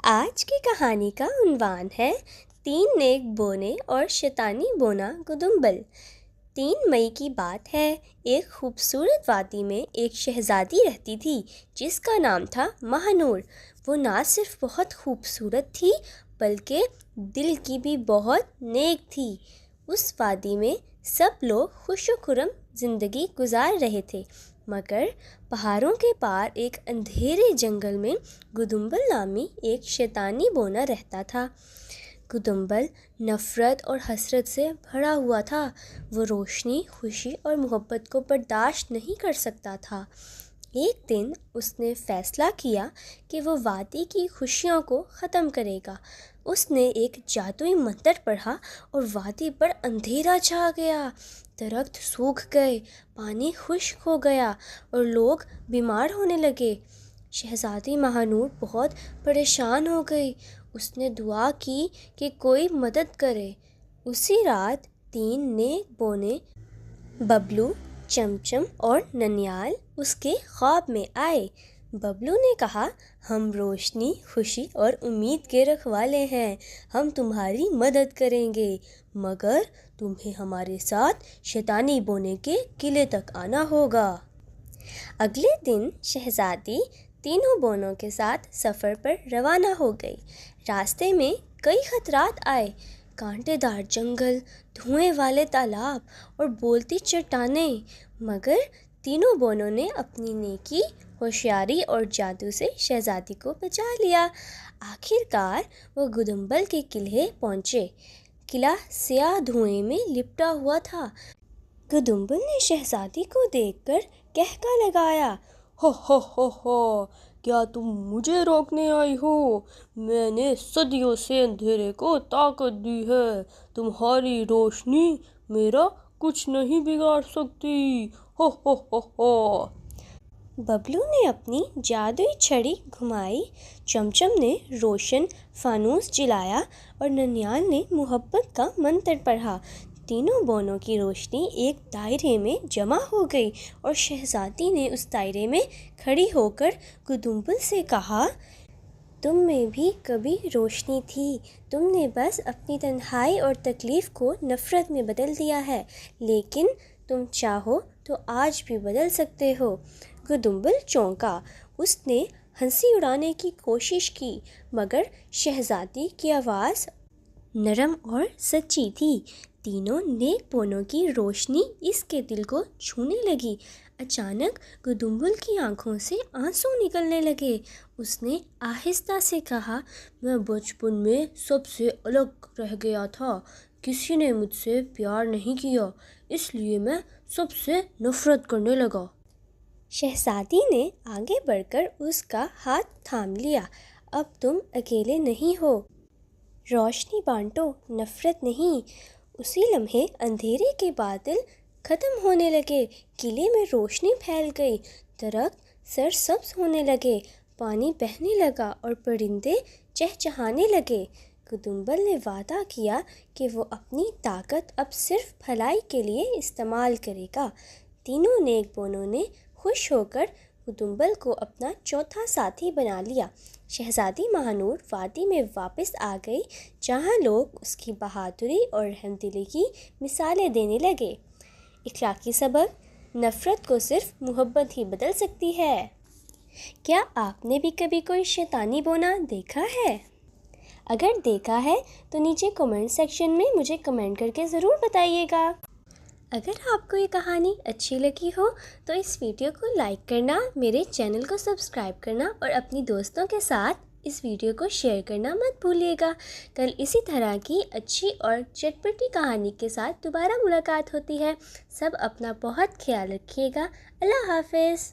آج کی کہانی کا عنوان ہے تین نیک بونے اور شیطانی بونا گدمبل۔ 3 مئی کی بات ہے۔ ایک خوبصورت وادی میں ایک شہزادی رہتی تھی جس کا نام تھا ماہ نور۔ وہ نہ صرف بہت خوبصورت تھی بلکہ دل کی بھی بہت نیک تھی۔ اس وادی میں سب لوگ خوش و خرم زندگی گزار رہے تھے، مگر پہاڑوں کے پار ایک اندھیرے جنگل میں گدمبل نامی ایک شیطانی بونا رہتا تھا۔ گدمبل نفرت اور حسرت سے بھرا ہوا تھا۔ وہ روشنی، خوشی اور محبت کو برداشت نہیں کر سکتا تھا۔ ایک دن اس نے فیصلہ کیا کہ وہ وادی کی خوشیوں کو ختم کرے گا۔ اس نے ایک جادوئی منتر پڑھا اور وادی پر اندھیرا چھا گیا۔ درخت سوکھ گئے، پانی خشک ہو گیا اور لوگ بیمار ہونے لگے۔ شہزادی ماہ نور بہت پریشان ہو گئی۔ اس نے دعا کی کہ کوئی مدد کرے۔ اسی رات 3 نیک بونے ببلو، چمچم اور ننیال اس کے خواب میں آئے۔ ببلو نے کہا، ہم روشنی، خوشی اور امید کے رکھوالے ہیں۔ ہم تمہاری مدد کریں گے، مگر تمہیں ہمارے ساتھ شیطانی بونے کے قلعے تک آنا ہوگا۔ اگلے دن شہزادی تینوں بونوں کے ساتھ سفر پر روانہ ہو گئی۔ راستے میں کئی خطرات آئے، کانٹے دار جنگل، دھوئیں والے تالاب اور بولتی چٹانیں، مگر تینوں بونوں نے اپنی نیکی، ہوشیاری اور جادو سے شہزادی کو بچا لیا۔ آخر کار وہ گدمبل کے قلعے پہنچے۔ قلعہ سیاہ دھوئیں میں لپٹا ہوا تھا۔ گدمبل نے شہزادی کو دیکھ کر قہقہ لگایا، ہو ہو ہو ہو، کیا تم مجھے روکنے آئی ہو؟ میں نے صدیوں سے اندھیرے کو طاقت دی ہے۔ تمہاری روشنی میرا کچھ نہیں بگاڑ سکتی، ہو ہو ہو ہو۔ ببلو نے اپنی جادوئی چھڑی گھمائی، چمچم نے روشن فانوس جلایا اور ننیال نے محبت کا منتر پڑھا۔ تینوں بونوں کی روشنی ایک دائرے میں جمع ہو گئی اور شہزادی نے اس دائرے میں کھڑی ہو کر گدمبل سے کہا، تم میں بھی کبھی روشنی تھی، تم نے بس اپنی تنہائی اور تکلیف کو نفرت میں بدل دیا ہے، لیکن تم چاہو تو آج بھی بدل سکتے ہو۔ گدمبل چونکا۔ اس نے ہنسی اڑانے کی کوشش کی، مگر شہزادی کی آواز نرم اور سچی تھی۔ تینوں نیک بونوں کی روشنی اس کے دل کو چھونے لگی۔ اچانک گدمبل کی آنکھوں سے آنسو نکلنے لگے۔ اس نے آہستہ سے کہا، میں بچپن میں سب سے الگ رہ گیا تھا۔ کسی نے مجھ سے پیار نہیں کیا، اس لیے میں سب سے نفرت کرنے لگا۔ شہزادی نے آگے بڑھ کر اس کا ہاتھ تھام لیا، اب تم اکیلے نہیں ہو، روشنی بانٹو، نفرت نہیں۔ اسی لمحے اندھیرے کے بادل ختم ہونے لگے، قلعے میں روشنی پھیل گئی، درخت سرسبز ہونے لگے، پانی بہنے لگا اور پرندے چہچہانے لگے۔ گدمبل نے وعدہ کیا کہ وہ اپنی طاقت اب صرف بھلائی کے لیے استعمال کرے گا۔ تینوں نیک بونوں نے خوش ہو کر گدمبل کو اپنا چوتھا ساتھی بنا لیا۔ شہزادی ماہ نور وادی میں واپس آ گئی، جہاں لوگ اس کی بہادری اور رحم دلی کی مثالیں دینے لگے۔ اخلاقی سبق: نفرت کو صرف محبت ہی بدل سکتی ہے۔ کیا آپ نے بھی کبھی کوئی شیطانی بونا دیکھا ہے؟ اگر دیکھا ہے تو نیچے کمنٹ سیکشن میں مجھے کمنٹ کر کے ضرور بتائیے گا۔ اگر آپ کو یہ کہانی اچھی لگی ہو تو اس ویڈیو کو لائک کرنا، میرے چینل کو سبسکرائب کرنا اور اپنی دوستوں کے ساتھ اس ویڈیو کو شیئر کرنا مت بھولیے گا۔ کل اسی طرح کی اچھی اور چٹپٹی کہانی کے ساتھ دوبارہ ملاقات ہوتی ہے۔ سب اپنا بہت خیال رکھیے گا۔ اللہ حافظ۔